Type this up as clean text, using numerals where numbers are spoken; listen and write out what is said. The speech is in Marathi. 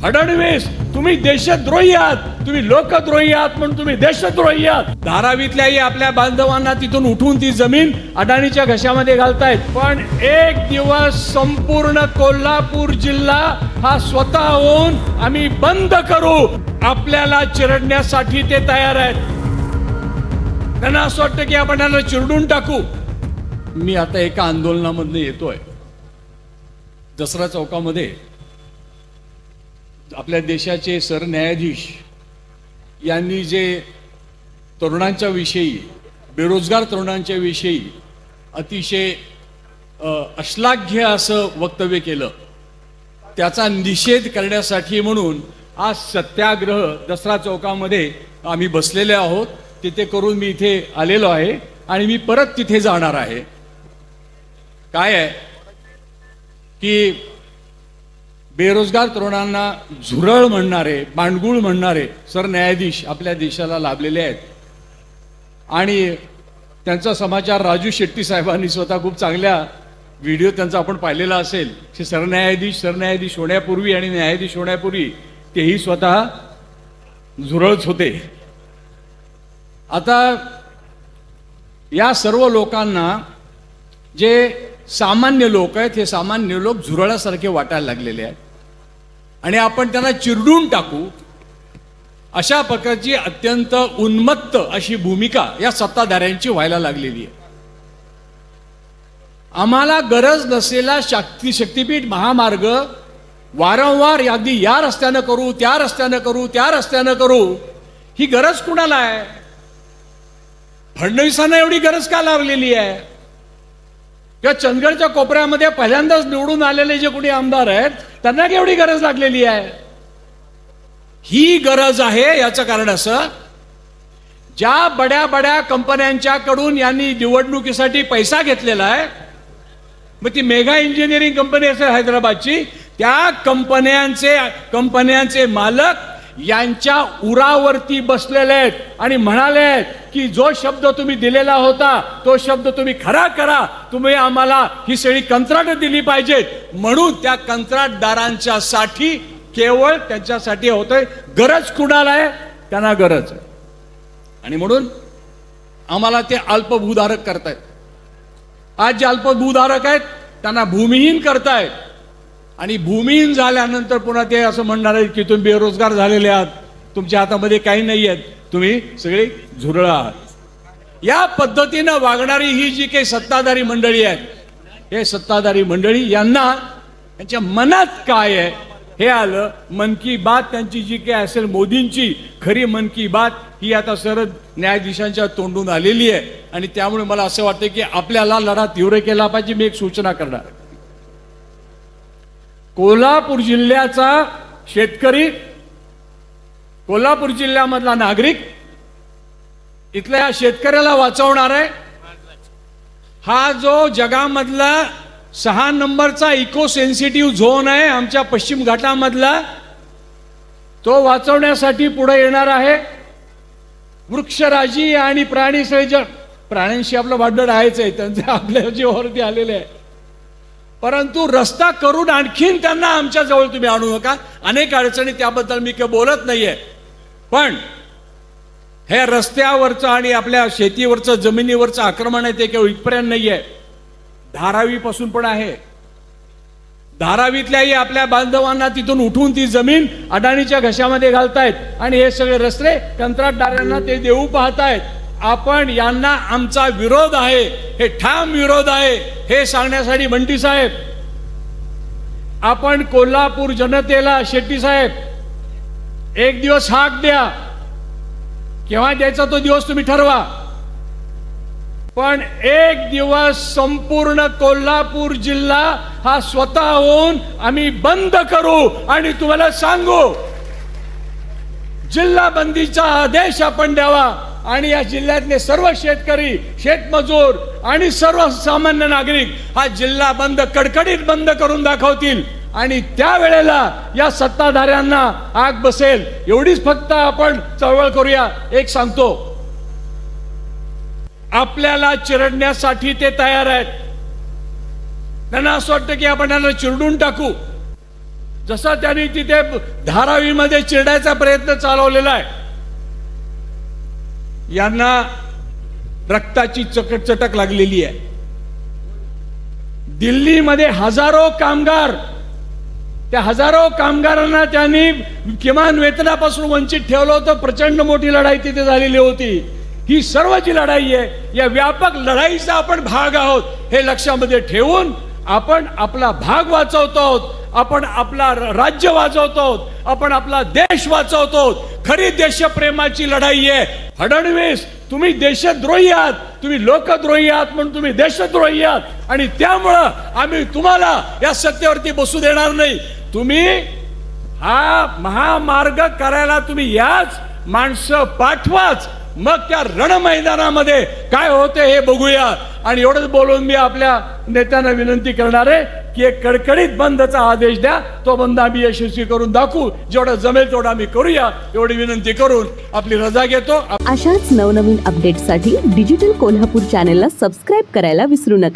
फडणवीस तुम्ही देशद्रोही आहात, तुम्ही लोकद्रोही आहात म्हणून तुम्ही देशद्रोही आहात. धारावीतल्याही आपल्या बांधवांना तिथून उठून ती जमीन अडाणीच्या घशामध्ये घालतायत. पण एक दिवस संपूर्ण कोल्हापूर जिल्हा हा स्वतः होऊन आम्ही बंद करू. आपल्याला चिरडण्यासाठी ते तयार आहेत. त्यांना असं वाटतं की आपण त्यांना चिरडून टाकू. मी आता एका आंदोलनामधून येतोय. दसरा चौकामध्ये आपल्या देशाचे सरन्यायाधीश यांनी जे तरुणांच्या विषयी, बेरोजगार तरुणांच्या विषयी अतिशय अश्लाघ्य असं वक्तव्य केलं, त्याचा निषेध करण्यासाठी म्हणून आज सत्याग्रह दसरा चौकामध्ये आम्ही बसलेले आहोत. तिथे करून मी इथे आलेलो आहे आणि मी परत तिथे जाणार आहे. काय आहे की बेरोजगार तरुणांना झुरळ म्हणणारे, बांडगुळ म्हणणारे सरन्यायाधीश आपल्या देशाला लाभलेले आहेत. आणि त्यांचा समाचार राजू शेट्टी साहेबांनी स्वतः खूप चांगल्या व्हिडिओ त्यांचा आपण पाहिलेला असेल की सरन्यायाधीश होण्यापूर्वी आणि न्यायाधीश होण्यापूर्वी तेही स्वतः झुरळच होते. आता या सर्व लोकांना जे सामान्य लोक आहेत, हे सामान्य लोक झुरळासारखे वाटायला लागलेले आहेत आणि आपण त्यांना चिरडून टाकू अशा प्रकारची अत्यंत उन्मत्त अशी भूमिका या सत्ताधाऱ्यांची व्हायला लागलेली आहे. आम्हाला गरज नसलेला शक्तीपीठ महामार्ग वारंवार अगदी या रस्त्यानं करू, त्या रस्त्यानं करू, त्या रस्त्यानं करू, ही गरज कुणाला आहे? फडणवीसांना एवढी गरज का लागलेली आहे? किंवा चंदगडच्या कोपऱ्यामध्ये पहिल्यांदाच निवडून आलेले जे कोणी आमदार आहेत त्यांना केवढी गरज लागलेली आहे? ही गरज आहे. याचं कारण असं, ज्या बड्या कंपन्यांच्याकडून यांनी निवडणुकीसाठी पैसा घेतलेला आहे, मग ती मेगा इंजिनिअरिंग कंपनी असेल हैदराबादची, त्या कंपन्यांचे मालक यांच्या उरावरती बसलेले आहेत आणि म्हणाले आहेत की जो शब्द तुम्ही दिलेला होता तो शब्द तुम्ही खरा करा, तुम्ही आम्हाला ही सगळी कंत्राट दिली पाहिजेत. म्हणून त्या कंत्राटदारांच्या साठी केवळ त्यांच्यासाठी होतंय. गरज कुणाला आहे? त्यांना गरज आहे. आणि म्हणून आम्हाला ते अल्पभूधारक करतायत. आज जे अल्पभूधारक आहेत त्यांना भूमिहीन करतायत आणि भूमिहीन झाल्यानंतर पुन्हा ते असं म्हणणार आहेत की तुम्ही बेरोजगार झालेले आहात, तुमच्या हातामध्ये काही नाही आहेत, तुम्ही सगळे झुरळ आहात. या पद्धतीनं वागणारी ही जी काही सत्ताधारी मंडळी आहेत, हे सत्ताधारी मंडळी यांच्या मनात काय आहे हे आलं. मन की बात त्यांची जी काही असेल, मोदींची खरी मन की बात ही आता सरळ न्यायाधीशांच्या तोंडून आलेली आहे. आणि त्यामुळे मला असं वाटतं की आपल्याला लढा तीव्र केला पाहिजे. मी एक सूचना करणार. कोल्हापूर जिल्ह्याचा शेतकरी, कोल्हापूर जिल्ह्यामधला नागरिक इथल्या शेतकऱ्याला वाचवणार आहे. हा जो जगामधला 6 नंबरचा इको सेन्सिटिव्ह झोन आहे आमच्या पश्चिम घाटामधला, तो वाचवण्यासाठी पुढे येणार आहे. वृक्षराजी आणि प्राण्यांशी आपलं भांडण आहेच आहे, त्यांचे आपल्या जीवावरती आलेले आहे. परंतु रस्ता करून आणखीन त्यांना आमच्या जवळ तुम्ही आणू नका. अनेक अडचणी, त्याबद्दल मी काही बोलत नाहीये. पण हे रस्त्यावरचं आणि आपल्या शेतीवरचं, जमिनीवरचं आक्रमण आहे ते केवळ इथपर्यंत नाहीये, धारावी पासून पण आहे. धारावीतल्याही आपल्या बांधवांना तिथून उठून ती जमीन अडाणीच्या घशामध्ये घालतायत आणि हे सगळे रस्ते कंत्राटदारांना ते देऊ पाहतायत. आपण यांना आमचा विरोध आहे, हे ठाम विरोध आहे, हे सांगण्यासाठी बंटी साहेब, आपण कोल्हापूर जनतेला, शेट्टी साहेब, एक दिवस हाक द्या. केव्हा द्यायचा तो दिवस तुम्ही ठरवा. पण एक दिवस संपूर्ण कोल्हापूर जिल्हा हा स्वतः होऊन आम्ही बंद करू आणि तुम्हाला सांगू, जिल्हा बंदीचा आदेश आपण द्यावा आणि या जिल्ह्यातले सर्व शेतकरी, शेतमजूर आणि सर्व सामान्य नागरिक हा जिल्हा बंद कडकडीत बंद करून दाखवतील आणि त्यावेळेला या सत्ताधाऱ्यांना आग बसेल. एवढीच फक्त आपण चळवळ करूया. एक सांगतो, आपल्याला चिरडण्यासाठी ते तयार आहेत. त्यांना असं वाटतं की आपण त्यांना चिरडून टाकू. जसा त्यांनी तिथे धारावीमध्ये चिरडायचा प्रयत्न चालवलेला आहे. यांना रक्ताची चटक लागलेली आहे. दिल्लीमध्ये हजारो कामगार, त्या हजारो कामगारांना त्यांनी किमान वेतनापासून वंचित ठेवलं होतं. प्रचंड मोठी लढाई तिथे झालेली होती. ही सर्व जी लढाई आहे या व्यापक लढाईचा आपण भाग आहोत हे लक्षामध्ये ठेवून आपण आपला भाग वाचवतो आहोत, आपण आपला राज्य वाचवतो आहोत, आपण आपला देश वाचवतो आहोत. खरी देशप्रेमाची लढाई आहे. फडणवीस, तुम्ही देशद्रोही आहात, तुम्ही लोकद्रोही आहात, म्हणून तुम्ही देशद्रोही आहात आणि त्यामुळं आम्ही तुम्हाला या सत्तेवरती बसू देणार नाही. तुम्ही हा महामार्ग करायला तुम्ही याच, माणसं पाठवाच, मग त्या रणमैदानामध्ये काय होते हे बघूया. आणि एवढंच बोलून मी आपल्या नेत्यांना विनंती करणार आहे की एक कडकडीत बंदचा आदेश द्या. तो बंद आम्ही यशस्वी करून दाखवू. जेवढं जमेल तेवढं आम्ही करूया, एवढी विनंती करून आपली रजा घेतो. अशाच नवनवीन अपडेटसाठी डिजिटल कोल्हापूर चॅनेलला सबस्क्राईब करायला विसरू नका.